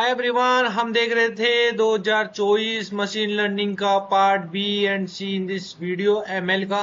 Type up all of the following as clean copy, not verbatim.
Hi everyone, हम देख रहे थे 2024 मशीन लर्निंग का part B and C in this video ML का।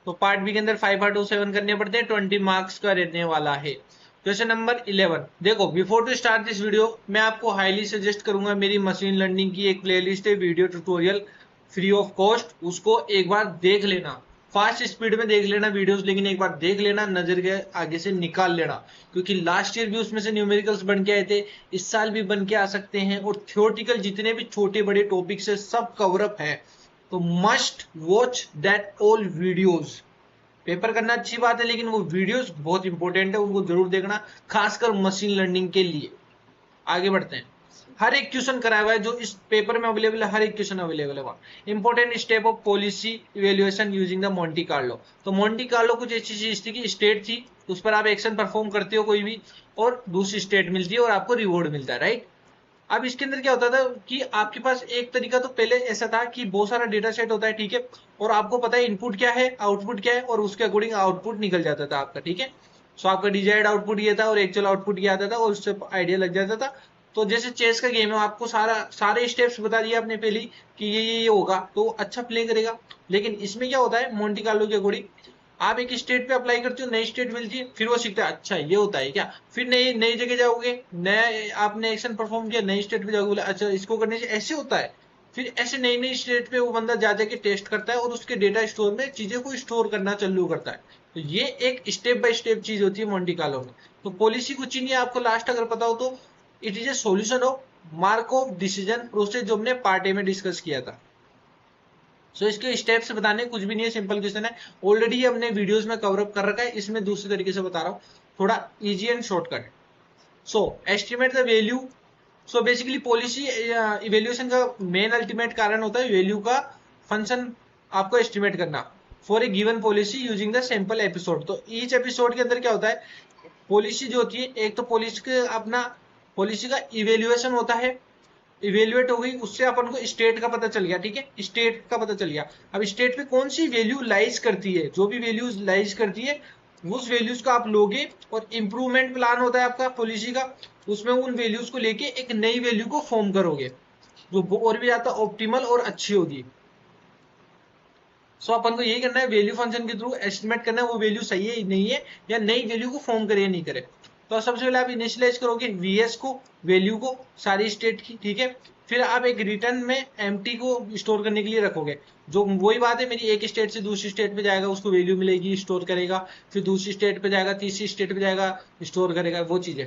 तो पार्ट बी के अंदर 5 करने पड़ते हैं, 20 मार्क्स का रहने वाला है। Question number 11। देखो, before to start this video मैं आपको हाईली सजेस्ट करूंगा, मेरी मशीन लर्निंग की एक प्लेलिस्ट है video tutorial free of cost, उसको एक बार देख लेना। फास्ट स्पीड में देख लेना वीडियोस, लेकिन एक बार देख लेना, नजर के आगे से निकाल लेना, क्योंकि लास्ट ईयर भी उसमें से न्यूमेरिकल्स बन के आए थे, इस साल भी बन के आ सकते हैं, और थियोरटिकल जितने भी छोटे बड़े टॉपिक्स है सब कवर अप है। तो must watch that all videos. Paper करना अच्छी बात है, लेकिन वो वीडियोस बहुत इंपॉर्टेंट है, उनको जरूर देखना, खासकर मशीन लर्निंग के लिए। आगे बढ़ते हैं। हर एक क्वेश्चन कराया हुआ है जो इस पेपर में अवेलेबल है, हर एक क्वेश्चन अवेलेबल है। Important step of policy evaluation using the Monte Carlo. तो मोंटी कार्लो कुछ ऐसी चीज थी कि स्टेट थी, उस पर आप एक्शन परफॉर्म करते हो कोई भी, और दूसरी स्टेट मिलती है और आपको रिवॉर्ड मिलता है, राइट। अब इसके अंदर क्या होता था कि आपके पास एक तरीका तो पहले ऐसा था कि बहुत सारा डेटा सेट होता है, ठीक है, और आपको पता है इनपुट क्या है आउटपुट क्या है, और उसके अकॉर्डिंग आउटपुट निकल जाता था आपका, ठीक है। सो आपका डिजायर्ड आउटपुट ये था और एक्चुअल आउटपुट ये आता था, और उससे आइडिया लग जाता था। तो जैसे चेस का गेम है, आपको सारे स्टेप्स बता दिए आपने पहले कि ये होगा तो अच्छा प्ले करेगा। लेकिन इसमें क्या होता है, मोंटी कार्लो के अकॉर्डिंग आप एक स्टेट पे अप्लाई करते हो, नई स्टेट मिलती है, फिर वो सीखता है अच्छा ये होता है क्या, फिर नई नई जगह जाओगे, नया आपने एक्शन परफॉर्म किया, नई स्टेट पे जाओगे, बोला अच्छा इसको करने से ऐसे होता है, फिर ऐसे नई नई स्टेट पे वो बंदा जा जाके टेस्ट करता है और उसके डेटा स्टोर में चीजें को स्टोर करना चालू करता है। तो ये एक स्टेप बाय स्टेप चीज होती है मोंटी कार्लो में। तो पॉलिसी कुछ ही नहीं है, आपको लास्ट अगर पता हो तो it is a solution of Markov decision process, जो हमने पार्ट ए में डिस्कस किया था। सो इसके स्टेप्स बताने कुछ भी नहीं है, सिंपल क्वेश्चन है, ऑलरेडी हमने वीडियोस में कवर अप कर रखा है, इसमें दूसरे तरीके से बता रहा हूँ, थोड़ा easy and shortcut. So estimate the value. So basically policy evaluation का मेन अल्टीमेट कारण होता है वैल्यू का फंक्शन आपको एस्टिमेट करना for a given policy using the sample episode. तो ईच एपिसोड के अंदर क्या होता है, पॉलिसी जो होती है, एक तो पॉलिसी का अपना पॉलिसी का इवेल्युएशन होता है, इवेल्युएट हो गई, उससे अपन को स्टेट का पता चल गया, ठीक है, स्टेट का पता चल गया। अब स्टेट पे कौन सी वैल्यू लाइज करती है, जो भी वैल्यूज लाइज करती है उस वैल्यूज को आप लोगे, और इंप्रूवमेंट प्लान होता है आपका पॉलिसी का, उसमें उन वैल्यूज को लेके एक नई वैल्यू को फॉर्म करोगे जो और भी ज्यादा ऑप्टिमल और अच्छी होगी। सो अपन को यही करना है, वैल्यू फंक्शन के थ्रू एस्टिमेट करना है वो वैल्यू सही है नहीं है, या नई वैल्यू को फॉर्म करे या नहीं करे। तो सबसे पहले आप इनिशियलाइज करोगे वीएस को, वैल्यू को सारी स्टेट की, ठीक है। फिर आप एक रिटर्न में एम्प्टी को स्टोर करने के लिए रखोगे, जो वही बात है, मेरी एक स्टेट से दूसरी स्टेट पे जाएगा, उसको वैल्यू मिलेगी, स्टोर करेगा, फिर दूसरी स्टेट पे जाएगा, तीसरी स्टेट पे जाएगा, स्टोर करेगा, वो चीजें।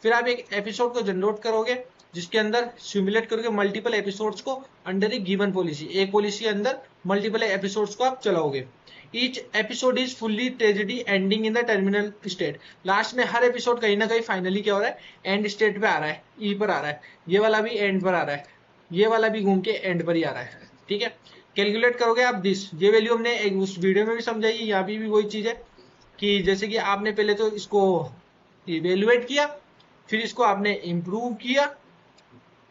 फिर आप एक एपिसोड को जनरेट करोगे, जिसके अंदर सिमुलेट करोगे मल्टीपल एपिसोड्स को अंडर ए गिवन पॉलिसी, एक पॉलिसी के अंदर मल्टीपल एपिसोड्स को आप चलाओगे। Each episode is fully tragedy ending in the terminal state. Last में हर एपिसोड कहीं ना कहीं फाइनली क्या हो रहा है, एंड स्टेट पे आ रहा है, ई पर आ रहा है, ये वाला भी एंड पर आ रहा है, ये वाला भी घूम के एंड पर ही आ रहा है, ठीक है। कैलकुलेट करोगे आप दिस, ये वैल्यू हमने एक उस वीडियो में भी समझाई, यहाँ भी वही चीज है कि जैसे कि आपने पहले तो इसको इवेल्युएट किया, फिर इसको आपने इंप्रूव किया,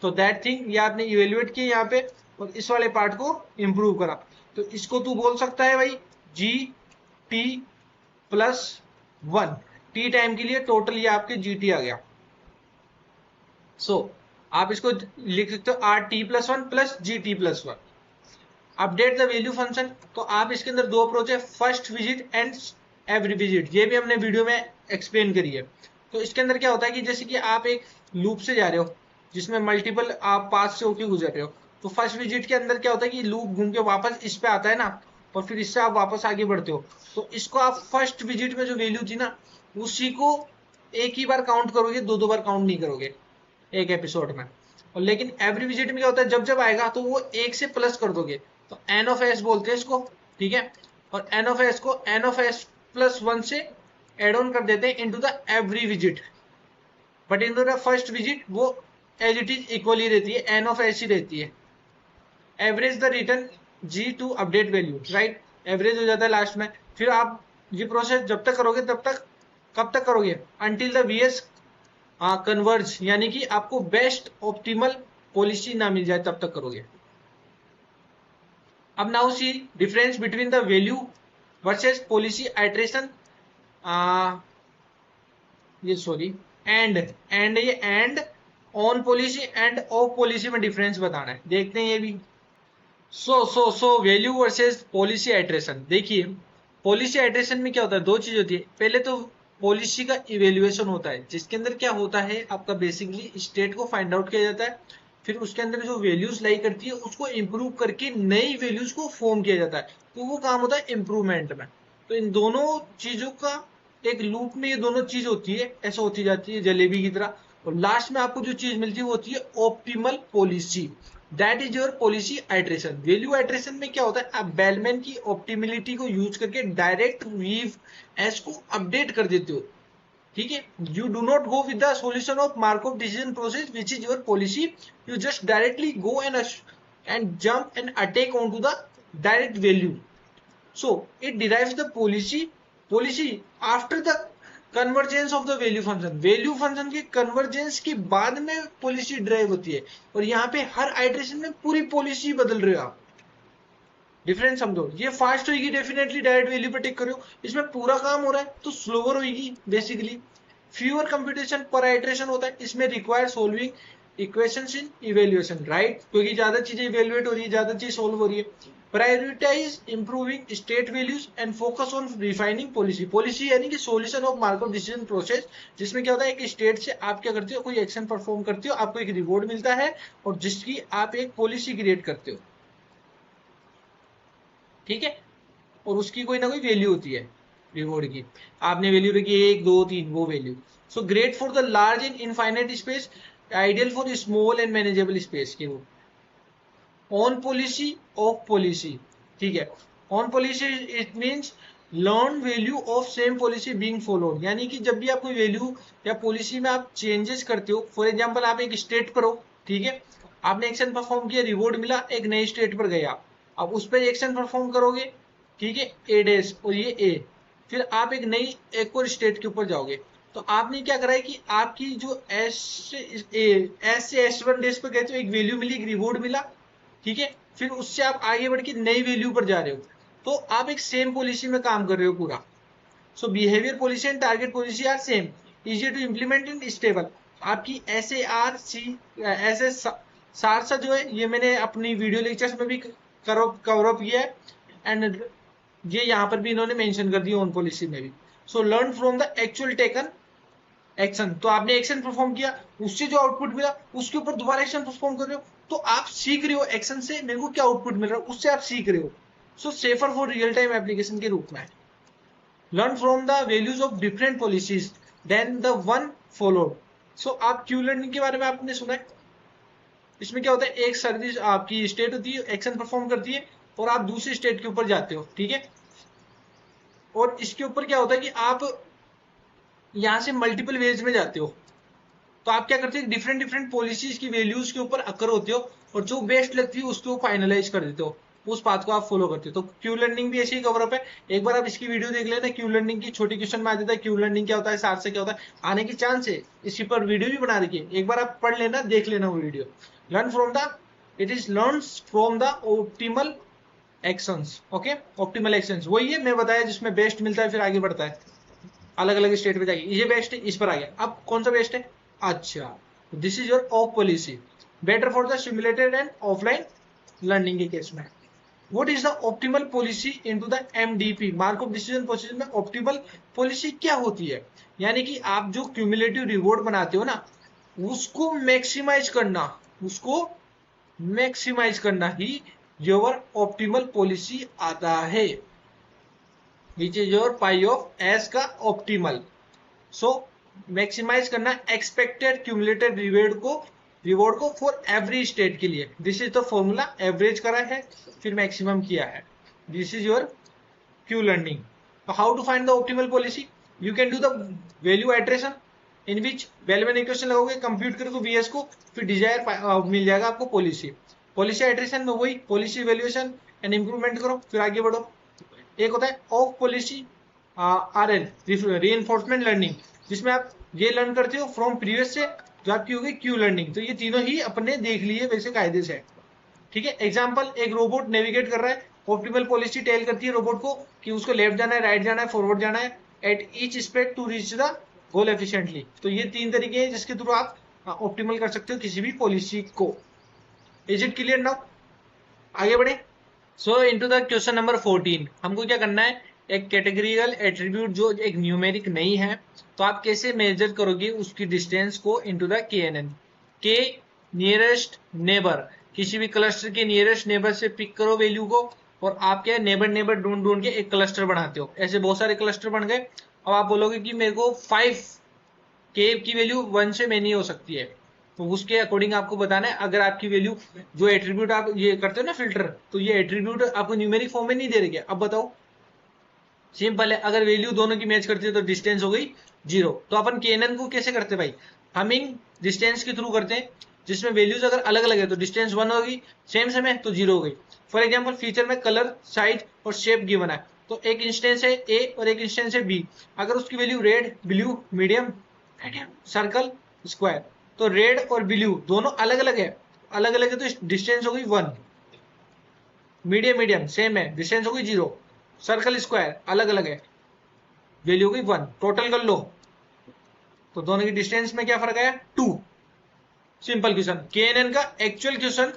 तो दैट थिंग ये आपने इवेल्युएट किया यहाँ पे, और इस वाले पार्ट को इंप्रूव करा। तो इसको तू बोल सकता है भाई G T plus 1, T time के लिए टोटल ये आपके जी टी आ गया। सो आप इसको लिख सकते हो R T plus 1 plus G T plus 1। Update the value function. तो आप इसके अंदर दो अप्रोच है, first visit and every visit, ये भी हमने वीडियो में एक्सप्लेन करी है। तो इसके अंदर क्या होता है कि जैसे कि आप एक लूप से जा रहे हो, जिसमें मल्टीपल आप पास से होकर गुजर रहे हो, तो फर्स्ट विजिट के अंदर क्या होता है कि लूप घूम के वापस इस पे आता है ना, और फिर इससे आप वापस आगे बढ़ते हो। तो इसको आप फर्स्ट विजिट में जो वैल्यू थी ना, उसी को एक ही बार काउंट करोगे, दो दो बार काउंट नहीं करोगे एक एपिसोड में। और लेकिन एवरी विजिट में क्या होता है, जब जब आएगा तो वो एक से प्लस कर दोगे, तो एन ऑफ एस बोलते हैं इसको, ठीक है। और एन ऑफ एस को एन ऑफ एस प्लस 1 से एड ऑन कर देते हैं into the every visit, but into the first visit वो एज इट इज इक्वली रहती है, एन ऑफ एस ही रहती है। Average the return G to update value, right, average हो जाता है लास्ट में। फिर आप ये प्रोसेस जब तक करोगे तब तक, कब तक करोगे, अंटिल द वीएस कन्वर्ज, यानी कि आपको बेस्ट ऑप्टिमल पॉलिसी ना मिल जाए तब तक करोगे। अब now see difference between the value versus policy iteration, ये सॉरी एंड ये and on policy end of policy में डिफरेंस बताना है, देखते हैं ये भी। So value versus policy iteration. देखिए पॉलिसी आइट्रेशन में क्या होता है, दो चीज होती है। पहले तो पॉलिसी का इवेल्युएशन होता है, जिसके अंदर क्या होता है आपका बेसिकली स्टेट को फाइंड आउट किया जाता है, फिर उसके अंदर जो वैल्यूज लाई करती है उसको इंप्रूव करके नई वैल्यूज को फॉर्म किया जाता है, तो वो काम होता है इम्प्रूवमेंट में। तो इन दोनों चीजों का एक लूप में ये दोनों चीज होती है, ऐसा होती जाती है जलेबी की तरह, और लास्ट में आपको जो चीज मिलती है वो होती है optimal policy. That is your policy iteration. Value iteration में क्या होता है, आप बेलमैन की ऑप्टिमिलिटी को यूज करके डायरेक्ट वीव एस को अपडेट कर देते हो, ठीक है। You do not go with the solution of Markov decision process which is your policy, you just directly go and jump and attack on to the direct value. So it derives the policy after the convergence of the value function। Value function के convergence के बाद में policy drive होती है, और यहाँ पे हर iteration में पूरी पॉलिसी बदल रहे हो आप। डिफरेंस समझो, ये फास्ट होगी डेफिनेटली डायरेक्ट वैल्यू पे टिक करो, इसमें पूरा काम हो रहा है तो स्लोअर होगी बेसिकली। फ्यूअर कंप्यूटेशन पर आइट्रेशन होता है, इसमें रिक्वायर सोल्विंग इक्वेशंस इन इवेल्युएशन, राइट, क्योंकि ज्यादा चीजें इवेल्युएट हो रही है, ज्यादा चीज सोल्व हो रही है। Prioritize improving state values and focus on refining policy. Policy यानी कि solution of Markov decision process, जिसमें क्या होता है एक स्टेट से आप क्या करते हो, कोई एक्शन परफॉर्म करते हो, आपको एक रिवॉर्ड मिलता है और जिसकी आप एक पॉलिसी क्रिएट करते हो, ठीक है, और उसकी कोई ना कोई वैल्यू होती है रिवॉर्ड की। आपने वैल्यू रखी 1 2 3, वो value. So great for the large and infinite space, ideal for small and manageable space के रूप। ऑन पॉलिसी ऑफ पॉलिसी, ठीक है। On policy it means learn value of same policy being followed, यानी कि जब भी आप कोई वैल्यू या पॉलिसी में आप चेंजेस करते हो, फॉर एग्जांपल आप एक स्टेट पर हो, ठीक है, आपने एक्शन परफॉर्म किया, रिवॉर्ड मिला, एक नई स्टेट पर गए आप, अब उस पर एक्शन परफॉर्म करोगे, ठीक है, ए डेज और ये ए, फिर आप एक और स्टेट के ऊपर जाओगे, तो आपने क्या करा है कि आपकी जो एस से S1 डेज पर गए थे, एक वैल्यू मिली, एक रिवॉर्ड मिला, ठीक है, फिर उससे आप आगे बढ़ के नई वैल्यू पर जा रहे हो, तो आप एक सेम पॉलिसी में काम कर रहे हो पूरा। So behaviour policy and target policy are same, easy to implement and stable. आपकी सारसा जो है, ये मैंने अपनी वीडियो लेक्चर्स में भी कवर अप किया है, एंड ये यहाँ पर भी इन्होंने मेंशन कर दिया ऑन पॉलिसी में भी। So learn from the actual taken action, तो आपने एक्शन परफॉर्म किया, उससे जो आउटपुट मिला उसके ऊपर दोबारा एक्शन परफॉर्म कर रहे हो, तो आप सीख रहे हो एक्शन से मेरे को क्या आउटपुट मिल रहा है, उससे आप सीख रहे हो। So safer for real time application के रूप में। Learn from the values of different policies then the one followed. So आप क्यू लर्निंग के बारे में आपने सुना है, इसमें क्या होता है, एक सर्विस आपकी स्टेट होती है, एक्शन परफॉर्म करती है, और आप दूसरी स्टेट के ऊपर जाते हो, ठीक है, और इसके ऊपर क्या होता है कि आप यहां से मल्टीपल वेज में जाते हो, तो आप क्या करते हो, डिफरेंट डिफरेंट पॉलिसीज की वैल्यूज के ऊपर अकर होते हो, और जो बेस्ट लगती है उसको फाइनलाइज कर देते हो, उस पाथ को आप फॉलो करते हो। तो क्यू लर्निंग भी ऐसे ही कवर अप है, एक बार आप इसकी वीडियो देख लेना, क्यू लर्निंग की छोटी क्वेश्चन में आ जाता है क्यू लर्निंग क्या होता है, साथ से क्या होता है, आने की चांस है, इसके पर वीडियो भी बना रखी है, एक बार आप पढ़ लेना, देख लेना वो video. Learn from the, it is learn from the optimal actions, okay, optimal actions वही है मैं बताया, जिसमें बेस्ट मिलता है फिर आगे बढ़ता है, अलग अलग स्टेट पे जाएगी, ये बेस्ट है, इस पर आ गया, अब कौन सा बेस्ट है, अच्छा, this is your of policy, better for the simulated and offline learning के केस में। What is the optimal policy into the MDP, markup decision procedure में ऑप्टिमल पॉलिसी क्या होती है, यानी कि आप जो क्यूमुलेटिव रिवॉर्ड बनाते हो ना, उसको मैक्सिमाइज करना, उसको मैक्सिमाइज करना ही योर ऑप्टिमल पॉलिसी आता है, which is your pi of S का ऑप्टिमल। सो मैक्सिमाइज करना एक्सपेक्टेड क्यूमुलेटेड रिवॉर्ड को फॉर एवरी स्टेट के लिए, this is the formula, average करा है फिर मैक्सिमम किया है, this is your Q learning. How to find the optimal policy, you can do the value iteration in which Bellman equation लगोगे, compute करोगे BS को, फिर डिजायर मिल जाएगा आपको पॉलिसी। पॉलिसी आइट्रेशन में वही पॉलिसी वैल्यूएशन एंड इंप्रूवमेंट करो, फिर आगे बढ़ो। एक होता है of policy RL, reinforcement learning, जिसमें आप ये लर्न करते हो फ्रॉम प्रीवियस से, जो आपकी होगी क्यू लर्निंग। तो ये तीनों ही अपने देख लिए वैसे कायदे से, ठीक है। एग्जांपल, एक रोबोट नेविगेट कर रहा है, ऑप्टिमल पॉलिसी टेल करती है रोबोट को कि उसको लेफ्ट जाना है, राइट जाना है, फॉरवर्ड जाना है, at each step to reach the goal efficiently. तो ये तीन तरीके हैं जिसके थ्रू आप ऑप्टिमल कर सकते हो किसी भी पॉलिसी को। Is it clear now? आगे बढ़े। सो इनटू द क्वेश्चन नंबर 14 हमको क्या करना है, एक कैटेगरिकल एट्रीब्यूट जो एक न्यूमेरिक नहीं है, तो आप कैसे मेजर करोगे उसकी डिस्टेंस को इनटू द KNN। के नियरेस्ट नेबर, किसी भी क्लस्टर के नियरेस्ट नेबर से पिक करो वैल्यू को, और आप क्या नेबर नेबर ढूंढ ढूंढ के एक क्लस्टर बनाते हो। ऐसे बहुत सारे क्लस्टर बन गए। अब आप बोलोगे कि मेरे को 5 के की वैल्यू 1 से मैनी हो सकती है, तो उसके अकॉर्डिंग आपको बताना है। अगर आपकी वैल्यू जो एट्रीब्यूट आप ये करते हो ना फिल्टर, तो ये एट्रीब्यूट आपको न्यूमेरिक फॉर्म में नहीं दे रही है। अब बताओ, सिंपल है, अगर वैल्यू दोनों की मैच करती है तो डिस्टेंस हो गई 0। तो अपन KNN को कैसे करते हैं भाई, हम इन डिस्टेंस के थ्रू करते हैं, जिसमें वैल्यूज अगर अलग अलग है तो डिस्टेंस 1 होगी, सेम सेम है तो 0 हो गई। फॉर एग्जाम्पल फीचर में कलर, साइज और शेप गिवन है, तो एक इंस्टेंस है A और एक इंस्टेंस है B। अगर उसकी value red, blue, medium, circle, square, तो रेड और ब्लू दोनों अलग अलग है, अलग अलग है तो डिस्टेंस हो गई 1। मीडियम मीडियम सेम है, डिस्टेंस हो गई 0। सर्कल, स्क्वायर अलग अलग है, वैल्यू हो गई 1। टोटल कर लो तो दोनों की डिस्टेंस में क्या फर्क आया, 2। Simple question. KNN का एक्चुअल क्वेश्चन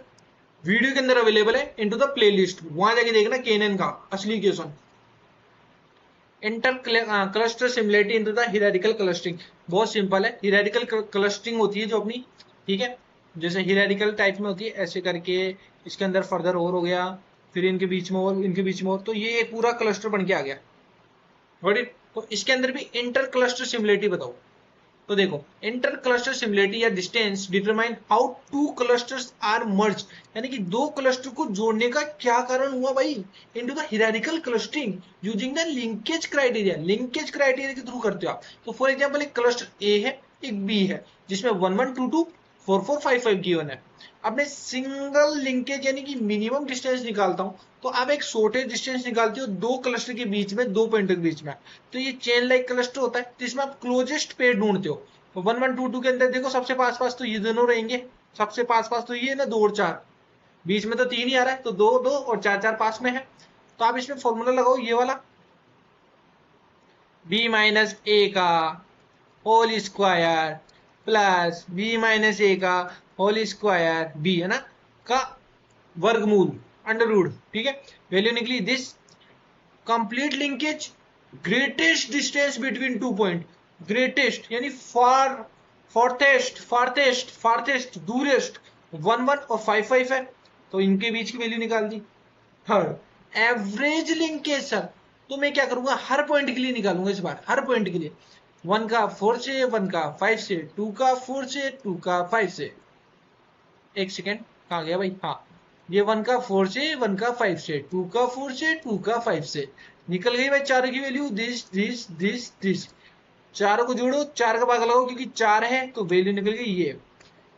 वीडियो के अंदर अवेलेबल है, इनटू द प्लेलिस्ट, वहां जाके देखना KNN का असली question. Inter cluster similarity into the hierarchical clustering, बहुत सिंपल है। हिरारिकल क्लस्टरिंग होती है जो अपनी, ठीक है, जैसे हिरारिकल टाइप में होती है ऐसे करके, इसके अंदर फर्दर और हो गया, फिर इनके बीच में और, इनके बीच में और, तो ये पूरा क्लस्टर बन के आ गया। Got it? तो इसके अंदर भी इंटर क्लस्टर सिमिलरिटी बताओ। तो देखो, इंटर क्लस्टर सिमिलरिटी या distance determine how two clusters are merge, यानी कि दो क्लस्टर को जोड़ने का क्या कारण हुआ भाई, into the hierarchical clustering using the linkage criteria. Linkage criteria के थ्रू करते हो आप। तो फॉर एग्जांपल एक क्लस्टर ए है, एक बी है, जिसमें 1 1 2 2 4 4 5 5 गिवन है। अब मैं सिंगल लिंकेज यानी कि मिनिमम डिस्टेंस निकालता हूं, तो आप एक शॉर्टेज डिस्टेंस निकालते हो दो क्लस्टर के बीच में, दो पॉइंट के बीच में, तो ये चेन लाइक क्लस्टर होता है, जिसमें आप क्लोजेस्ट पेयर ढूंढते हो। तो 1 1 2 2 के अंदर देखो सबसे पास पास तो ये दोनों रहेंगे, सबसे पास पास तो ये है ना 2 और 4, बीच में तो 3 ही आ रहा है, तो 2 2 और 4 4 पास में है। तो आप इसमें फॉर्मूला लगाओ ये वाला, b माइनस ए का whole square plus b minus a का होल स्क्वायर, b है ना, का वर्गमूल, अंडर रूट, ठीक है। वैल्यू निकली this complete linkage, greatest distance between two point, greatest यानी फार, फॉर्थेस्ट, फार्थेस्ट, फार्थेस्ट दूरेस्ट 1 1 और 5 5 है, तो इनके बीच की वैल्यू निकाल दी। थर्ड एवरेज लिंकेज सर, तो मैं क्या करूंगा, हर पॉइंट के लिए निकालूंगा इस बार, हर पॉइंट के लिए, 1 का 4 से, 1 का 5 से, 2 का 4 से, 2 का 5 से। एक सेकेंड, कहाँ गया भाई, हाँ, ये 1 का 4 से, 1 का 5 से, 2 का 4 से, 2 का 5 से, निकल गई भाई चारों की value, this this this this. चारों को जोड़ो, 4 का भाग लगाओ क्योंकि 4 है, तो वैल्यू निकल गई ये।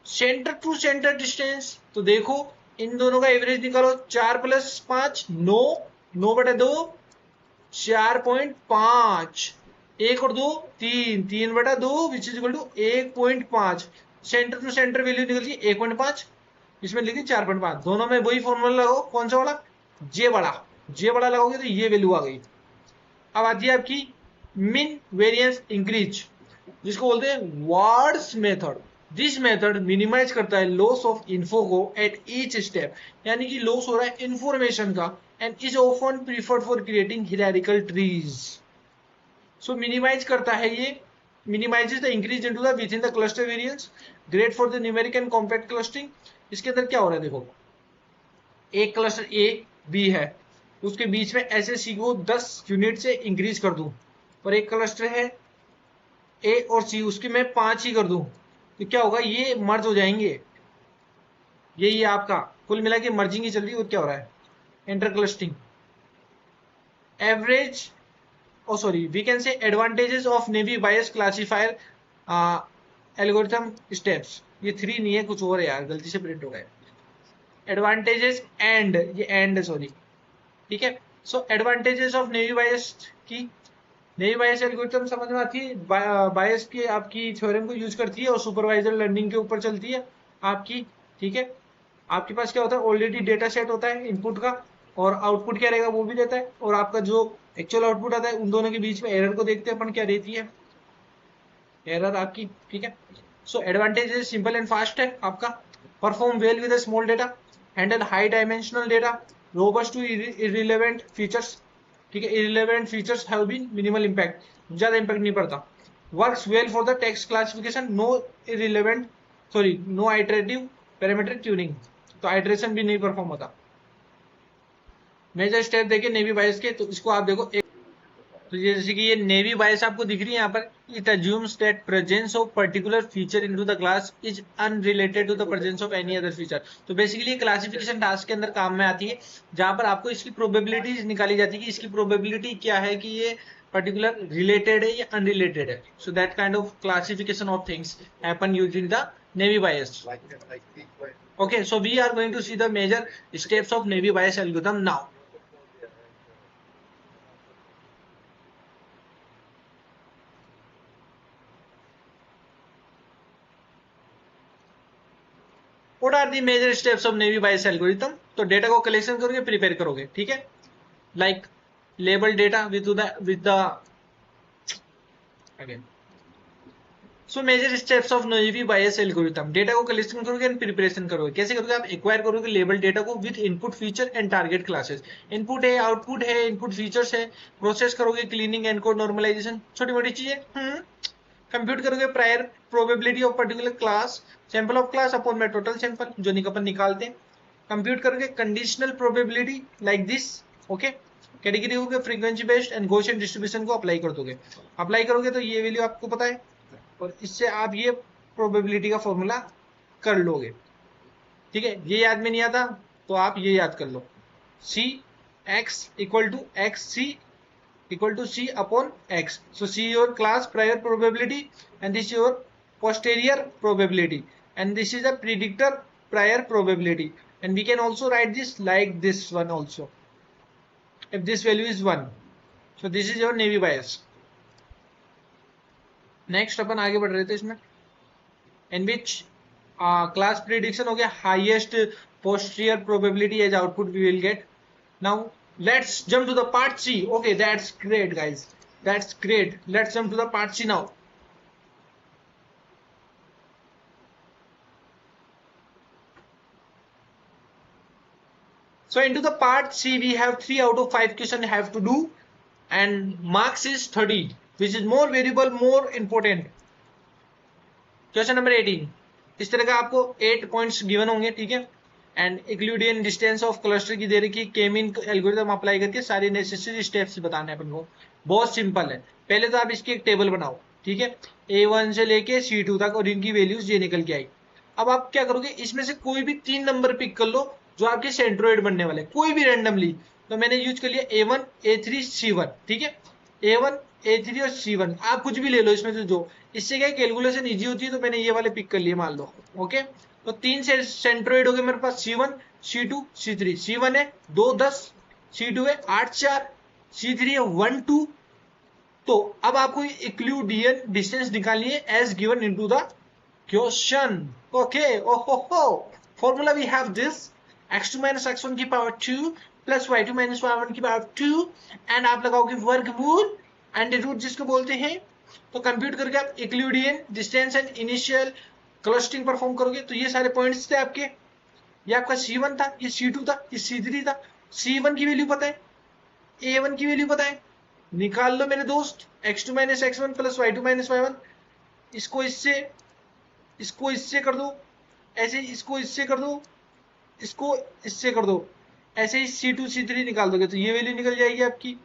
सेंटर टू सेंटर डिस्टेंस, तो देखो इन दोनों का एवरेज निकालो, 4 प्लस 5 9, 9 बटा 2 4.5, 1 और 2 3, 3 बटा 2 which is equal to 1.5। Center to center value निकल गई 1.5, इसमें लिखी 4.5, दोनों में वही फॉर्मूला लगाओ, कौन सा वाला, जे बड़ा, जे बड़ा लगाओगे तो ये वैल्यू आ गई। अब आती है आपकी मिन वेरिएंस इंक्रीज, जिसको बोलते हैं Ward's method. This method minimize करता है लॉस ऑफ इन्फो को एट ईच स्टेप, यानी कि लॉस हो रहा है इंफॉर्मेशन का, and is often preferred for creating hierarchical trees. So minimize करता है ये, minimizes the increase into the within the cluster variance, great for the numeric and compact clustering। इसके अंदर क्या हो रहा है देखो, एक क्लस्टर ए बी है, उसके बीच में ऐसे सी को 10 यूनिट से इंक्रीज कर दूं, और एक क्लस्टर है ए और सी, उसके मैं 5 ही कर दूं, तो क्या होगा, ये मर्ज हो जाएंगे। यही आपका कुल मिला के मर्जिंग ही चल रही है, और क्या हो रहा है, inter clustering. Average, oh sorry, we can say advantages of navy bias classifier algorithm steps। ये 3 नहीं है, कुछ और है यार, गलती से प्रिंट हो गए। एडवांटेजेस एंड, ये एंड सॉरी, ठीक है। सो एडवांटेजेस ऑफ नेवी बायस की, नेवी बायस एल्गोरिथम समझ में आती है, बायस की आपकी थ्योरम को यूज करती है और सुपरवाइजर लर्निंग के ऊपर चलती है आपकी, ठीक है। आपके पास क्या होता है, ऑलरेडी डेटा सेट होता है इनपुट का, और आउटपुट क्या रहेगा वो भी देता है, और आपका जो एक्चुअल आउटपुट आता है उन दोनों के बीच में एरर को देखते हैं अपन क्या रहती है एरर आपकी, ठीक है। So advantage simple and fast है आपका, perform well with small data, handle high dimensional data, robust to irrelevant features, ठीक है, irrelevant features have been minimal impact, ज्यादा इम्पैक्ट नहीं पड़ता, works well for the text classification, no irrelevant sorry no iterative parameter tuning, तो iteration भी नहीं perform होता। Major step देखिए नेवी बायस के, तो इसको आप देखो तो जैसे कि ये नेवी बायस आपको दिख रही है यहाँ पर, it assumes that presence of particular feature into the class is unrelated to the presence of any other feature. तो बेसिकली ये क्लासिफिकेशन टास्क के अंदर काम में आती है, जहां पर आपको इसकी प्रोबेबिलिटीज निकाली जाती है कि इसकी प्रोबेबिलिटी क्या है कि ये पर्टिकुलर रिलेटेड है या अनरिलेटेड है। So that kind of classification of things happen using the navy bias. Okay, so we are going to see the major steps of Navy Bayes algorithm now. What are the major steps of Navy Bayes algorithm? तो data को collection करोगे, prepare करोगे, ठीक है, like label data with the again. So major steps of naive Bayes algorithm, data को collection करोगे and preparation करोगे। कैसे करोगे आप? एक्वायर करोगे लेबल डेटा को with input feature and target classes, input है, आउटपुट है, इनपुट फीचर्स है, प्रोसेस करोगे, क्लीनिंग, एनकोड, नॉर्मलाइजेशन, छोटी मोटी चीजें, कंप्यूट करोगे prior probability of particular class, sample of class upon में टोटल सैंपल जो अपन निकालते हैं, कंप्यूट करोगे conditional probability like this, okay, category हो गया frequency based and Gaussian distribution को अप्लाई कर दोगे, अप्लाई करोगे तो ये वैल्यू आपको पता है और इससे आप ये प्रोबेबिलिटी का फॉर्मूला कर लोगे, ठीक है। ये याद में नहीं आता तो आप ये याद कर लो, c x equal to x c equal to c upon x. So c your class prior probability and this your posterior probability and this is a predictor prior probability, and we can also write this like this one also if this value is 1. So this is your Navy Bayes. Next अपन आगे बढ़ रहे थे इसमें, इन which class prediction हो गया, highest posterior probability as output we will get. Now let's jump to the part C. Okay, that's great guys, that's great. Let's jump to the part C now. So into the part C we have 3 out of 5 question have to do and marks is 30, which is more variable, more important. Question number 18, इस तरह का आपको 8 points given होंगे, ठीक है, and Euclidean distance of cluster की दे रखी, केमिन algorithm apply करके सारी नेसेसरी स्टेप्स बताने हैं अपन को। बहुत सिंपल है, पहले तो आप इसकी एक टेबल बनाओ, ठीक है, A1 से लेके C2 तक और इनकी वैल्यूज ये निकल के आई। अब आप क्या करोगे, इसमें से कोई भी 3 नंबर पिक कर लो जो आपके सेंट्रोइड बनने वाले, कोई भी रैंडमली। तो मैंने यूज कर लिया A1 A3 C1, ठीक है, A1 A3 और C1 आप कुछ भी ले लो इसमें से जो, इससे क्या कैलकुलेशन इजी होती है, तो मैंने ये वाले पिक कर लिए मान लो, ओके। तो 3 से सेंट्रोइड हो गए मेरे पास, C1 C2 C3, C1 है 2 10, C2 है 8 4, C3 है 1 2। तो अब आपको यूक्लिडियन डिस्टेंस निकालनी है as given into the question, okay. ओहो, formula we have this, x2 minus x1 की power 2 plus y2 minus y1 की पावर 2 एंड आप लगाओगे वर्गमूल एंड रूट जिसको बोलते हैं। तो कंप्यूट करके आप Euclidean distance and initial clustering perform करोगे। तो ये सारे पॉइंट्स थे आपके, ये आपका C1 था, ये C2 था, ये C3 था। C1 की वैल्यू पता है, A1 की वैल्यू पता है, निकाल लो मेरे दोस्त, x2 minus x1 plus y2 minus y1, इसको इससे कर दो, ऐसे इसको इससे कर दो, इसको इससे कर दो, ऐसे ही C2 C3 निकाल दोगे तो ये वैल्यू निकल जाएगी आपकी,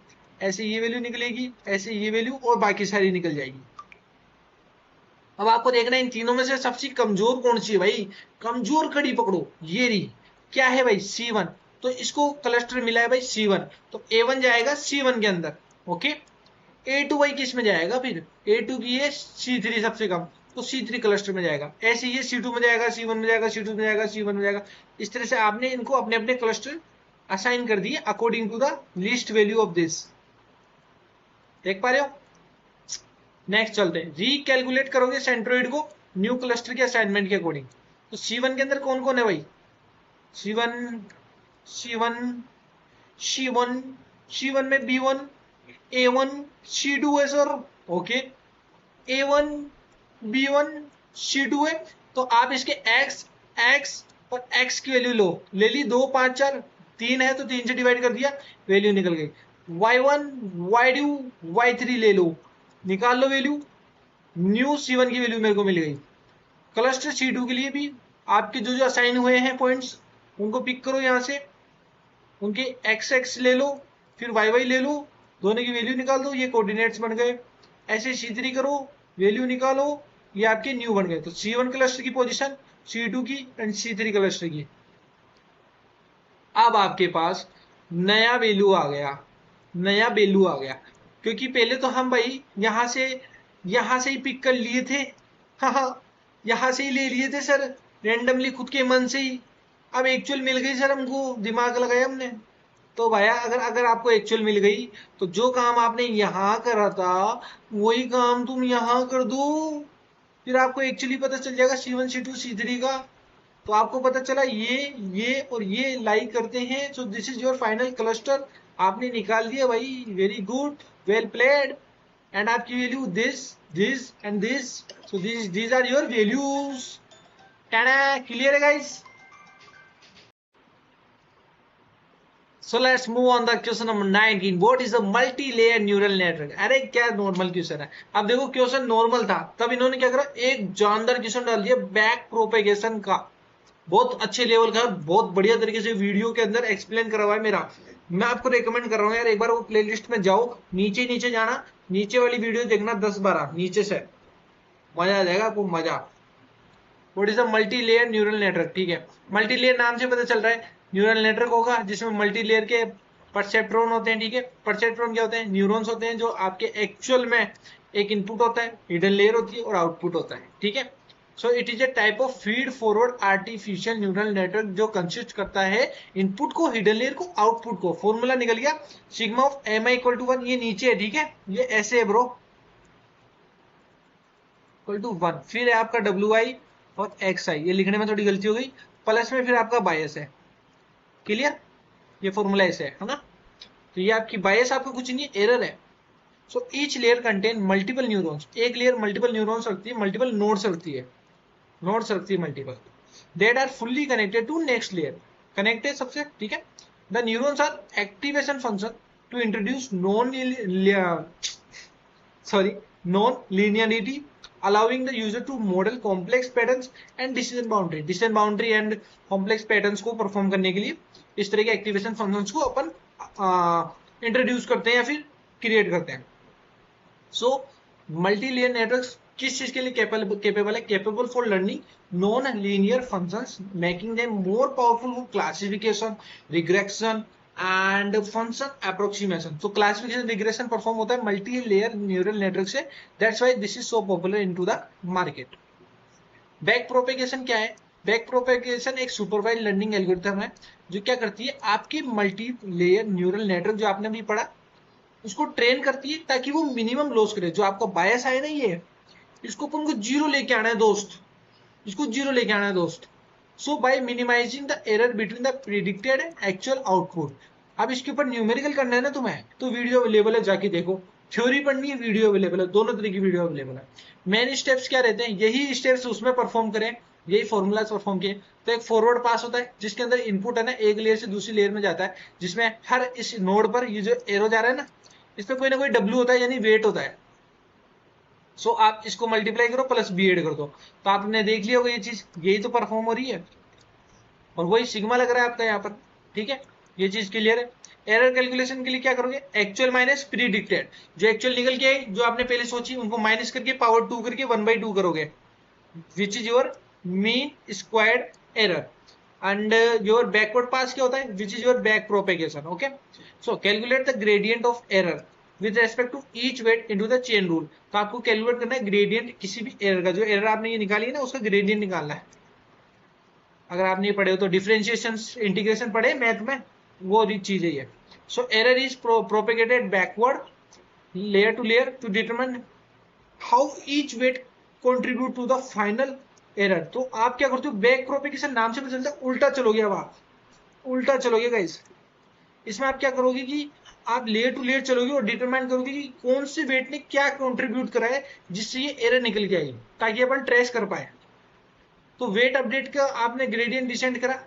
ऐसे ये वैल्यू निकलेगी, ऐसे ये वैल्यू और बाकी सारी निकल जाएगी। अब आपको देखना है इन तीनों में से सबसे कमजोर कौन सी है भाई, कमजोर कड़ी पकड़ो, ये रही, क्या है भाई C1, तो इसको क्लस्टर मिला है भाई C1, तो A1 जाएगा C1 के अंदर, ओके। A2 भाई किस में जाएगा, फिर A2 की है C3 सबसे कम, तो C3 क्लस्टर में जाएगा, ऐसे ये C2 में जाएगा, C1 में जाएगा, C2 में जाएगा, C1 में जाएगा। इस तरह से आपने इनको अपने अपने क्लस्टर असाइन कर दिए according to the least value of this, देख पा रहे हो। नेक्स्ट चलते हैं, रिकैलकुलेट करोगे सेंट्रोइड को न्यू क्लस्टर के असाइनमेंट के अकॉर्डिंग। तो C1 के अंदर कौन कौन है भाई, C1 में B1 A1 C2 है sir, okay, A1 B1 C2 है, तो आप इसके x x और x की वैल्यू लो, ले ली 2 5 4, 3 है तो 3 से डिवाइड कर दिया, वैल्यू निकल गई। y1 y2 y3 ले लो, निकाल लो वैल्यू, न्यू C1 की वैल्यू मेरे को मिल गई। क्लस्टर C2 के लिए भी आपके जो जो असाइन हुए हैं पॉइंट्स उनको पिक करो यहाँ से, उनके एक्स एक्स ले लो, फिर वाई वाई ले लो, दोनों की वैल्यू निकाल दो, ये कोऑर्डिनेट्स बन गए। ऐसे C3 करो, वैल्यू निकालो, ये आपके न्यू बन गए। तो C1 क्लस्टर की पोजीशन, C2 की एंड C3 क्लस्टर की। अब आपके पास नया वैल्यू आ गया, नया वैल्यू आ गया, क्योंकि पहले तो हम भाई यहां से ही पिक कर लिए थे। हाँ, यहां से ही ले लिए थे सर, रेंडमली खुद के मन से ही। अब एक्चुअल मिल गई सर हमको, दिमाग लगाया हमने। तो भैया अगर अगर आपको एक्चुअल मिल गई तो जो काम आपने यहां करा था वही काम तुम यहां कर दो, फिर आपको एक्चुअली पता चल जाएगा C1 C2 C3 का। तो आपको पता चला ये और ये लाइक करते हैं, so this is your final cluster, आपने निकाल दिया भाई, very good, well played. And आपकी value this this and this, so these are your values. Clear है guys? So let's move on the question number 19. What is a multi-layer neural network? अरे क्या normal question है। अब देखो question normal था, तब इन्होंने क्या करा, एक जानदार क्वेश्चन डाल दिया बैक प्रोपेगेशन का, बहुत अच्छे लेवल का, बहुत बढ़िया तरीके से वीडियो के अंदर एक्सप्लेन करा हुआ है मेरा। मैं आपको रेकमेंड कर रहा हूँ यार, एक बार वो प्लेलिस्ट में जाओ, नीचे नीचे जाना, नीचे वाली वीडियो देखना 10-12 नीचे से, मजा आ जाएगा आपको, मजा। What is a multi layer neural network? ठीक है, मल्टी लेयर नाम से पता चल रहा है न्यूरल नेटवर्क होगा जिसमें मल्टी लेयर के परसेप्ट्रॉन होते हैं। ठीक है, परसेप्ट्रॉन क्या होते हैं? न्यूरॉन्स होते हैं जो आपके एक्चुअल में एक इनपुट होता है, हिडन लेयर होती है और आउटपुट होता है। ठीक है, so it is a type of feed forward artificial neural network जो कंसिस्ट करता है इनपुट को, हिडन लेयर को, आउटपुट को। फॉर्मूला निकल गया, sigma of M I equal to 1, ये नीचे है। ठीक है, ये ऐसे है ब्रो, इक्वल टू 1, फिर है आपका डब्ल्यू आई और एक्स आई, ये लिखने में थोड़ी गलती हो गई, प्लस में फिर आपका बायस है। क्लियर? ये फॉर्मूला ऐसे है ना, तो ये आपकी बायस आपका कुछ नहीं, एरर है। So each layer contain multiple neurons, एक लेयर मल्टीपल न्यूरॉन्स रखती है, मल्टीपल नोड्स रखती है, नोड्स रखती है multiple, that are fully connected to next layer, connected सबसे। ठीक है, the neurons are activation function to introduce non linearity, allowing the user to model complex patterns and decision boundary and complex patterns को perform करने के लिए इस तरह के एक्टिवेशन फंक्शंस को अपन इंट्रोड्यूस करते हैं या फिर क्रिएट करते हैं। सो मल्टी लेयर नेटवर्क किस चीज के लिए केपेबल है? Capable for learning non linear functions, making them more powerful for classification, regression and function approximation. तो क्लासिफिकेशन रिग्रेशन परफॉर्म होता है मल्टी लेयर न्यूरल नेटवर्क से, that's why this is so popular into the market. Back propagation क्या है? Back propagation एक supervised learning algorithm है जो क्या करती है, आपकी मल्टी लेयर न्यूरल नेटवर्क जो आपने अभी पढ़ा उसको ट्रेन करती है ताकि वो मिनिमम लॉस करे। जो आपका बायस आए ना, ये इसको अपन को जीरो लेके आना है दोस्त, इसको जीरो लेके आना है दोस्त। So by minimizing the error between the predicted and actual output. अब इसके ऊपर न्यूमेरिकल करना है ना तुम्हें, तो वीडियो अवेलेबल है, जाके देखो। थ्योरी पढ़नी है, वीडियो अवेलेबल है, दोनों तरह की वीडियो अवेलेबल है। मेन स्टेप्स क्या रहते हैं? यही स्टेप्स उसमें परफॉर्म करें, यही फॉर्मूला परफॉर्म किए। तो एक फॉरवर्ड पास होता है जिसके अंदर इनपुट है ना, एक लेयर से दूसरी लेयर में जाता है, जिसमें हर इस नोड पर ये जो एरो जा रहा है ना, इसमें कोई ना कोई डब्ल्यू होता है, यानी वेट होता है। सो आप इसको मल्टीप्लाई करो प्लस बी एड कर दो, तो आपने देख लिया होगा ये चीज, यही तो परफॉर्म हो रही है, और वही सिग्मा लग रहा है आपका यहाँ पर। ठीक है, ये चीज क्लियर है। एरर कैलकुलेशन के लिए क्या करोगे? एक्चुअल माइनस प्रीडिक्टेड, जो एक्चुअल निकल के आई, जो आपने पहले सोची, उनको माइनस करके पावर 2 करके 1/2 करोगे, which is your mean squared error. And your backward pass क्या होता है? Which is your back propagation. Okay, so calculate the gradient of error with respect to each weight into the chain rule. तो आपको calculate करना है gradient किसी भी error का, जो एरर आपने ये निकाली है ना, उसका ग्रेडियंट निकालना है। अगर आप नहीं पढ़े हो तो डिफरेंशिएशन इंटीग्रेशन पढ़े मैथ में, वो चीज है ये। So error is propagated backward layer to layer to determine how each weight contribute to the final error. तो आप क्या करते हो? बैक प्रोपेगेशन नाम से पता चलता है, उल्टा चलोगे। अब आप उल्टा चलोगे गाइस, इसमें आप क्या करोगे कि आप लेयर टू लेयर चलोगे और डिटरमाइन करोगे कि कौन से वेट ने क्या कंट्रीब्यूट करा है जिससे ये एरर निकल के आई, ताकि अपन ट्रेस कर पाए। तो वेट अपडेट का आपने ग्रेडियंट डिसेंड करा,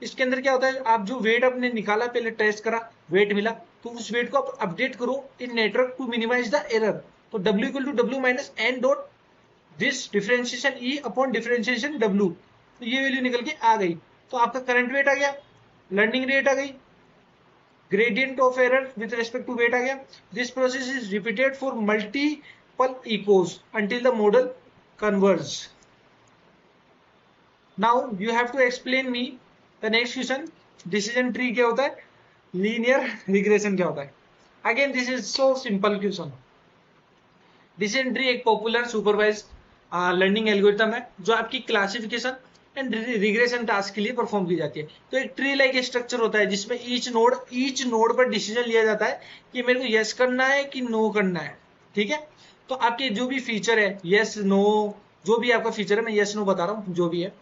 इसके अंदर क्या होता है, आप जो वेट आपने निकाला पहले ट्रेस करा, वेट मिला, तो उस वेट को आप अपडेट करो in network to minimize the error. तो W equal to W minus n dot this differentiation E upon differentiation W, तो ये वैल्यू निकल के आ गई। तो आपका करंट वेट आ गया, लर्निंग रेट आ गई, gradient of error with respect to weight आ गया। This process is repeated for multiple echoes until the model converges. Now you have to explain me the next question, decision tree क्या होता है, linear regression क्या होता है। Again this is so simple question। decision tree एक popular supervised learning algorithm है जो आपकी क्लासिफिकेशन एंड रिग्रेशन टास्क के लिए परफॉर्म की जाती है। तो एक ट्री लाइक स्ट्रक्चर होता है जिसमें ईच नोड पर डिसीजन लिया जाता है कि मेरे को यस करना है कि नो करना है, ठीक है। तो आपके जो भी फीचर है यस नो, जो भी आपका फीचर है, मैं यस नो बता रहा हूँ जो भी है,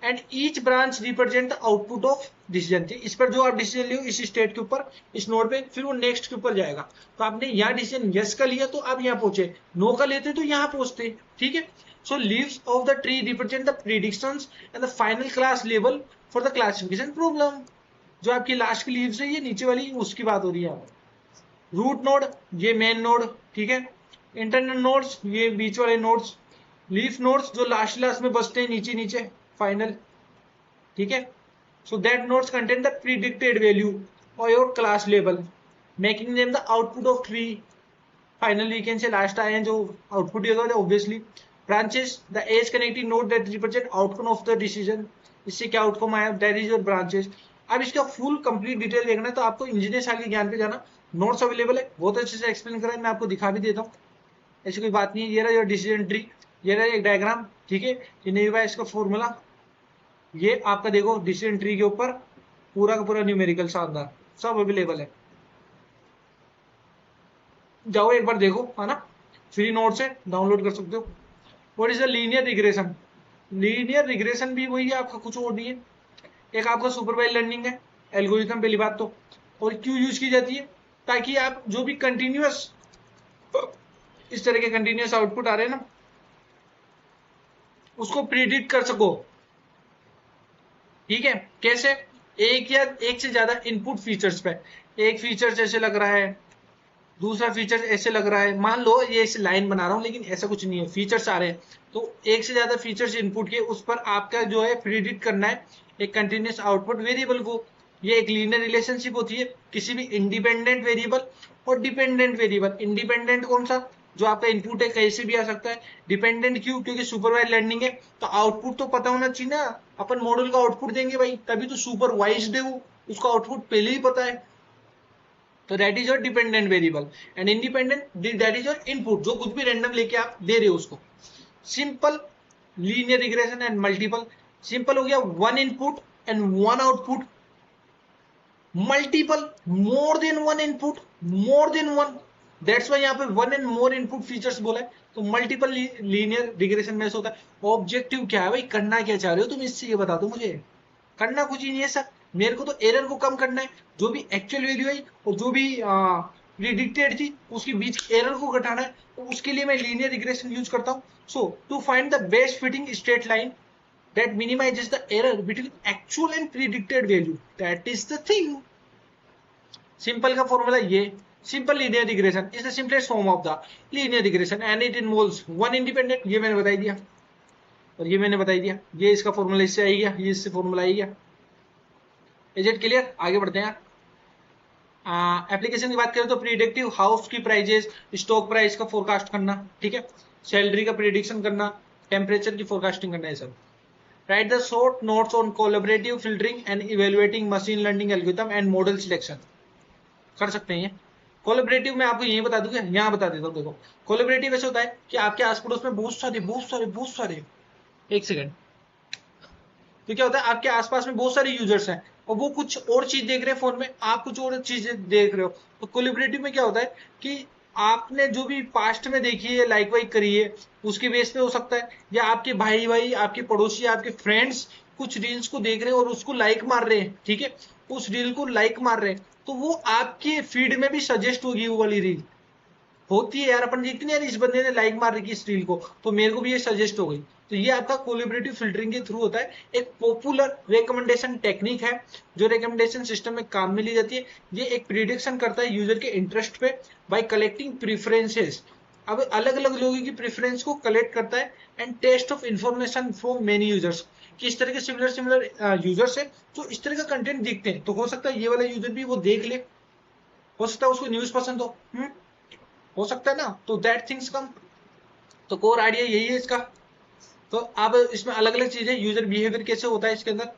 and each branch represent the output of decision. इस पर जो आप डिसीजन लियो इस स्टेट के ऊपर, इस नोड पे, फिर वो नेक्स्ट के ऊपर जाएगा। तो आपने यहाँ डिसीजन यस का लिया तो आप यहाँ पहुंचे, नो का लेते तो यहाँ पहुंचते, ठीक है। So leaves of the tree represent the predictions and the final class label for the classification problem। जो आपकी लास्ट की लीव्स है ये नीचे वाली, उसकी बात हो रही है। रूट नोड ये मेन नोड, ठीक है। इंटरनल नोड्स ये बीच वाले नोड्स, लीफ नोड्स जो लास्ट में बसते हैं नीचे नीचे फाइनल, ठीक है। So that nodes contain the predicted value और your class label making them the output of tree. Final we can say last आए हैं जो आउटपुट होगा obviously. branches the edge connecting node that represent outcome of the decision, इससे क्या outcome आया, that is your branches। अब इसका full complete detail देखना है तो आपको इंजीनियर साल के ज्ञान पे जाना, नोट्स अवेलेबल है, बहुत अच्छे से एक्सप्लेन करा है, मैं आपको दिखा भी देता हूँ, ऐसी कोई बात नहीं है। ये रहा योर डिसीजन ट्री, ये रहा एक डायग्राम, ठीक है। ये नहीं हुआ इसका फॉर्मूला, ये आपका देखो डिसीजन ट्री के ऊपर पूरा का पूरा न्यूमेरिकल शानदार सब अवेलेबल है, जाओ एक बार देखो, है ना, फ्री नोट्स है, डाउनलोड कर सकते हो। What is the linear regression? Linear regression भी वही है आपका, कुछ और नहीं है। एक आपका सुपरवाइज लर्निंग है एल्गोरिथम, पहली बात तो, और क्यों यूज की जाती है, ताकि आप जो भी कंटिन्यूअस इस तरह के कंटिन्यूअस आउटपुट आ रहे हैं ना, उसको प्रिडिक्ट कर सको, ठीक है। कैसे, एक या एक से ज्यादा इनपुट फीचर्स पे, एक फीचर ऐसे लग रहा है, दूसरा फीचर ऐसे लग रहा है, मान लो ये ऐसे लाइन बना रहा हूं लेकिन ऐसा कुछ नहीं है, फीचर्स आ रहे हैं, तो एक से ज्यादा फीचर्स इनपुट के उस पर आपका जो है प्रिडिक्ट करना है एक कंटिन्यूअस आउटपुट वेरिएबल को। ये एक लीनियर रिलेशनशिप होती है किसी भी इंडिपेंडेंट वेरिएबल और डिपेंडेंट वेरिएबल। इंडिपेंडेंट कौन सा, जो आपका इनपुट है कैसे भी आ सकता है। डिपेंडेंट क्यों, क्योंकि सुपरवाइज लर्निंग है तो आउटपुट तो पता होना चाहिए ना, अपन मॉडल का आउटपुट देंगे भाई, तभी तो सुपरवाइज्ड है वो, उसका आउटपुट पहले ही पता है। तो that is your dependent variable, and independent that is your input, जो कुछ भी रैंडम लेके आप दे रहे हो उसको। Simple linear regression and multiple, simple हो गया one input and one output, multiple more than one input more than one, that's why यहाँ पे one and more input features बोला है। तो मल्टीपल लीनियर रिग्रेशन में ऐसा होता है। ऑब्जेक्टिव क्या है भाई, करना क्या चाह रहे हो तुम इससे, ये बता दो मुझे। करना कुछ ही नहीं है सर, मेरे को तो एरर को कम करना है, जो भी एक्चुअल वैल्यू है और जो भी प्रिडिक्टेड थी उसके बीच एरर को घटाना है, तो उसके लिए मैं लीनियर रिग्रेशन यूज करता हूँ। So to find the best fitting straight line that minimizes the error between actual and predicted value, that is the thing। Simple का फॉर्मूला ये, simple linear regression is the simplest form of the linear regression and it involves one independent, ये मैंने बता दिया, और ये मैंने बता दिया, ये इसका फॉर्मूला इससे आ गया, ये इससे फॉर्मूला आ गया। इज इट क्लियर, आगे बढ़ते हैं। एप्लीकेशन की बात करें तो प्रिडिक्टिव हाउस की प्राइजेस, स्टॉक प्राइस का फोरकास्ट करना, ठीक है, सैलरी का प्रिडिक्शन करना, टेम्परेचर की फोरकास्टिंग करना, ये सब। Write the short notes on collaborative filtering and evaluating machine learning algorithm and model selection। कर सकते हैं ये। कोलेबरेटिव में आपको यही बता दूंगा, यहाँ बता देता हूँ। देखो कोलेबरेटिव ऐसे होता है कि आपके आस पड़ोस में बहुत सारे एक सेकंड, तो क्या होता है आपके आसपास में बहुत सारे यूजर्स हैं और वो कुछ और चीज देख रहे हैं फोन में, आप कुछ और चीज देख रहे हो। तो कोलेबरेटिव में क्या होता है कि आपने जो भी पास्ट में देखी है, लाइक वाइक करी है, उसके बेस पे हो सकता है, या आपके भाई आपके पड़ोसी, आपके फ्रेंड्स कुछ रील्स को देख रहे हैं और उसको लाइक मार रहे हैं, ठीक है, उस रील को लाइक मार रहे हैं, तो वो आपके फीड में भी सजेस्ट होगी वो वाली रील। होती है यार, अपन देखते हैं यार इस बंदे ने लाइक मार रखी इस रील को, तो मेरे को भी ये सजेस्ट हो गई। तो ये आपका कोलिब्रेटिव फिल्टरिंग के थ्रू होता है। एक पॉपुलर रिकमेंडेशन टेक्निक है जो रिकमेंडेशन सिस्टम में काम में ली जाती है। ये एक प्रिडिक्शन करता है यूजर के इंटरेस्ट पे बाय कलेक्टिंग प्रेफरेंसेस। अब अलग अलग लोगों की प्रेफरेंस को कलेक्ट करता है and test of information from many users, कि इस तरह के सिमिलर सिमिलर यूजर्स है जो इस तरह का कंटेंट देखते हैं, तो हो सकता है ये वाला यूजर भी वो देख ले, हो सकता है उसको न्यूज पसंद हो सकता है ना, तो दैट थिंग्स कम। तो कोर आइडिया यही है इसका। तो अब इसमें अलग अलग चीजें, यूजर बिहेवियर कैसे होता है इसके अंदर,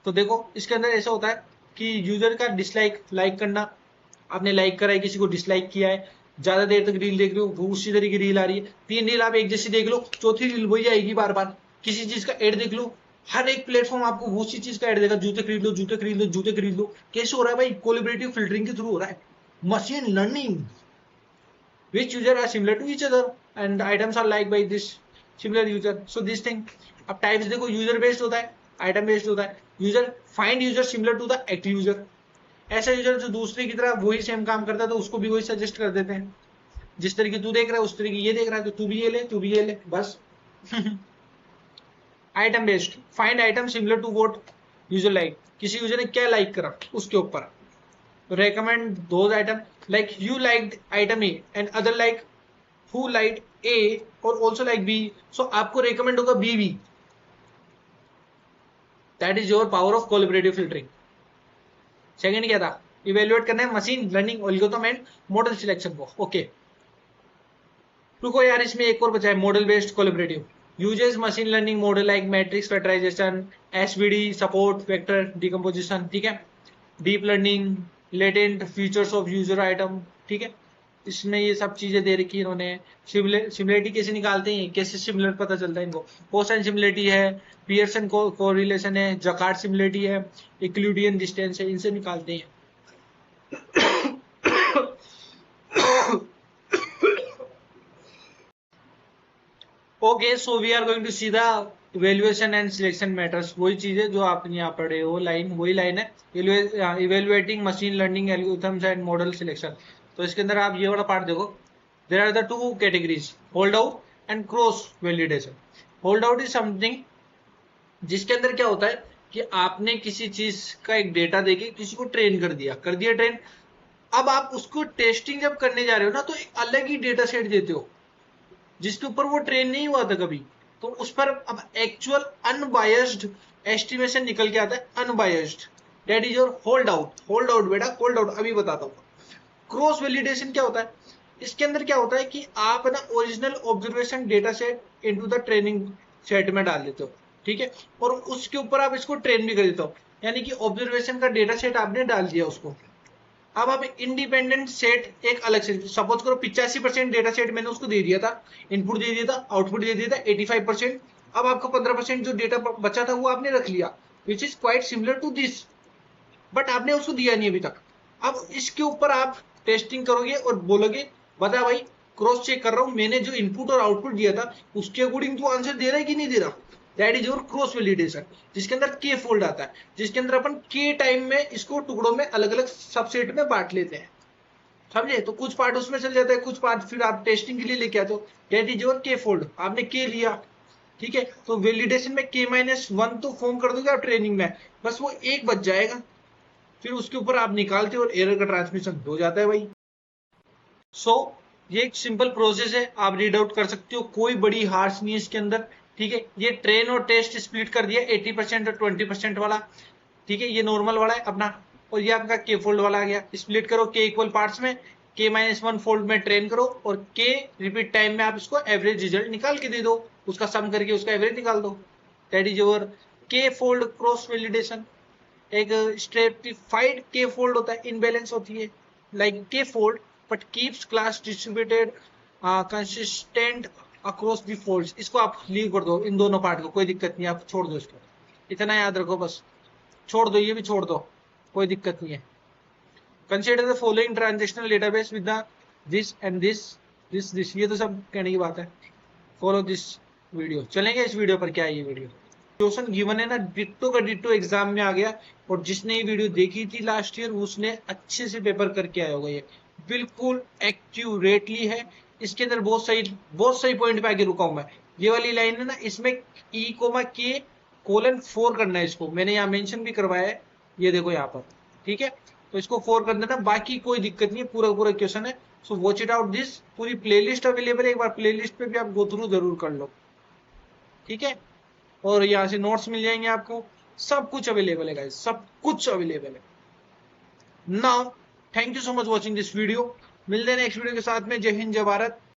तो देखो इसके अंदर ऐसा होता है कि यूजर का डिसलाइक, लाइक करना, आपने लाइक करा है, किसी को डिसलाइक किया है, ज्यादा देर तक रील देख रहे हो, वो उसी तरह की रील आ रही है, 3 रील आप एक जैसी देख लो, चौथी रील वही आएगी बार बार। किसी चीज का एड देख लो, हर एक प्लेटफॉर्म आपको वो उसी चीज का एड देगा, जूते खरीद लो, जूते खरीद लो, जूते खरीद लो। कैसे हो रहा है भाई? कोलिब्रेटिव फिल्टरिंग के थ्रू हो रहा है, machine learning. which user are similar to each other and items are liked by this similar user, so this thing। अब टाइप्स देखो, यूजर बेस्ड होता है, आइटम बेस्ड होता है। User find user similar to the active user, ऐसा user जो दूसरे की तरह वही सेम काम करता है तो उसको भी वही सजेस्ट कर देते हैं। जिस तरह की तू देख रहा है उस तरह की ये देख रहा है, तो तू भी ये ले, तू भी ये ले, बस। Item based, find item similar to what user like, किसी यूजर ने क्या लाइक करा उसके ऊपर recommend those item, like you liked item A and other like who liked A or also like B, so आपको recommend होगा B भी। that is your power of collaborative filtering। Second क्या था? इवेल्युएट करना है machine learning algorithm and model selection को। Okay रुको यार, इसमें एक और बचा है, model based collaborative uses machine learning model like matrix factorisation, SVD support, vector decomposition, ठीक है, deep learning, latent features of user item, ठीक है, इसमें ये सब चीजें दे रखी है इन्होंने। सिमिलरिटी कैसे निकालते हैं, कैसे सिमिलर पता चलता है इनको, कोसाइन सिमिलरिटी है, पियर्सन कोरिलेशन है, जकार्ड सिमिलरिटी है, यूक्लिडियन डिस्टेंस है, इनसे निकालते हैं। Okay so we are going to see the evaluation and selection matters, वही चीज है जो आप यहाँ पढ़े हो, लाइन वही लाइन है, evaluating machine learning algorithms and model selection. तो इसके अंदर आप ये वाला पार्ट देखो, there are the two categories, hold out and cross validation. Hold out is something जिसके अंदर क्या होता है कि आपने किसी चीज का एक डेटा देके किसी को ट्रेन कर दिया ट्रेन, अब आप उसको टेस्टिंग जब करने जा रहे हो ना तो एक अलग ही डेटा सेट देते हो जिसके ऊपर वो ट्रेन नहीं हुआ था कभी, तो उस पर अब एक्चुअल अनबायस्ड एस्टिमेशन निकल के आता है, unbiased. That is your hold out. Hold out बेटा, होल्ड आउट अभी बताता हूँ। क्रॉस वैलिडेशन क्या होता है? इसके अंदर क्या होता है कि आप ना original observation data set into the training set में डाल देते हो, ठीक है, और उसके ऊपर आप इसको ट्रेन भी कर देते हो, यानी कि ऑब्जर्वेशन का डेटा सेट आपने डाल दिया उसको। अब आप इंडिपेंडेंट सेट एक अलग से, सपोज करो 85% डेटा सेट मैंने उसको दे दिया था, इनपुट दे दिया था, आउटपुट दे दिया था 85%, अब आपका 15% जो डेटा बचा था वो आपने रख लिया, which is quite similar to this, but आपने उसको दिया नहीं अभी तक। अब इसके ऊपर आप टेस्टिंग करोगे और बोलोगे बता भाई, क्रॉस चेक कर रहा हूं, मैंने जो इनपुट और आउटपुट दिया था उसके अकॉर्डिंग तो आंसर दे रहा है कि नहीं दे रहा। That is your cross validation, जिसके अंदर के फोल्ड आता है, जिसके अंदर अपन के टाइम में इसको टुकड़ों में अलग अलग सबसेट में बांट लेते हैं, समझे? तो कुछ पार्ट उसमें चल जाता है, कुछ पार्ट फिर आप टेस्टिंग के लिए लेके आते हो। दैट इज योर के फोल्ड, आपने के लिया, ठीक है, तो वैलिडेशन में k-1 तो फॉर्म कर दोगे आप ट्रेनिंग में, बस वो एक बच जाएगा, फिर उसके ऊपर आप निकालते हो और एरर का ट्रांसमिशन हो जाता है भाई। सो ये एक सिंपल प्रोसेस है, आप रीड आउट कर सकते हो, कोई बड़ी हार्श नहीं है इसके अंदर, ठीक है। ये ट्रेन और टेस्ट स्प्लिट कर दिया 80% और 20% वाला, ठीक है, ये नॉर्मल वाला है अपना, और ये आपका के फोल्ड वाला आ गया। स्प्लिट करो के इक्वल पार्ट्स में, k-1 फोल्ड में ट्रेन करो और के रिपीट टाइम में आप इसको एवरेज रिजल्ट निकाल के दे दो, उसका सम करके उसका एवरेज निकाल दो। दैट इज योर के फोल्ड क्रॉस वैलिडेशन। एक स्ट्रेटिफाइड के फोल्ड होता है, इनबैलेंस होती है लाइक के fold but keeps class distributed consistent across the folds. इसको आप लीव कर दो इन दोनों पार्ट को, कोई दिक्कत नहीं, आप छोड़ दो इसको, इतना याद रखो बस, छोड़ दो, ये भी छोड़ दो, कोई दिक्कत नहीं है। Consider the following transactional database with the this and this, ये तो सब कहने की बात है। फॉलो दिस वीडियो, चलेंगे इस वीडियो पर, क्या है ये वीडियो, क्वेश्चन गिवन है ना, डिट्टो का डिट्टो एग्जाम में आ गया। और जिसने ये वीडियो देखी थी लास्ट ईयर उसने अच्छे से पेपर करके आया होगा। ये बिल्कुल एक्यूरेटली है। इसके अंदर बहुत सही पॉइंट पे आके रुका हूं मैं। ये वाली लाइन है ना, इसमें E,K:4 करना है। इसको मैंने यहाँ मेंशन भी करवाया है, ये देखो यहाँ पर। ठीक है, तो इसको 4 कर देना, बाकी कोई दिक्कत नहीं है, पूरा पूरा क्वेश्चन है। So watch it out this. पूरी प्लेलिस्ट अवेलेबल है, एक बार प्लेलिस्ट पे भी आप गो थ्रू जरूर कर लो। ठीक है, और यहाँ से नोट्स मिल जाएंगे आपको। सब कुछ अवेलेबल है गाइस, सब कुछ अवेलेबल है। Now thank you so much watching this video. मिलते हैं नेक्स्ट वीडियो के साथ में। जय हिंद, जय भारत।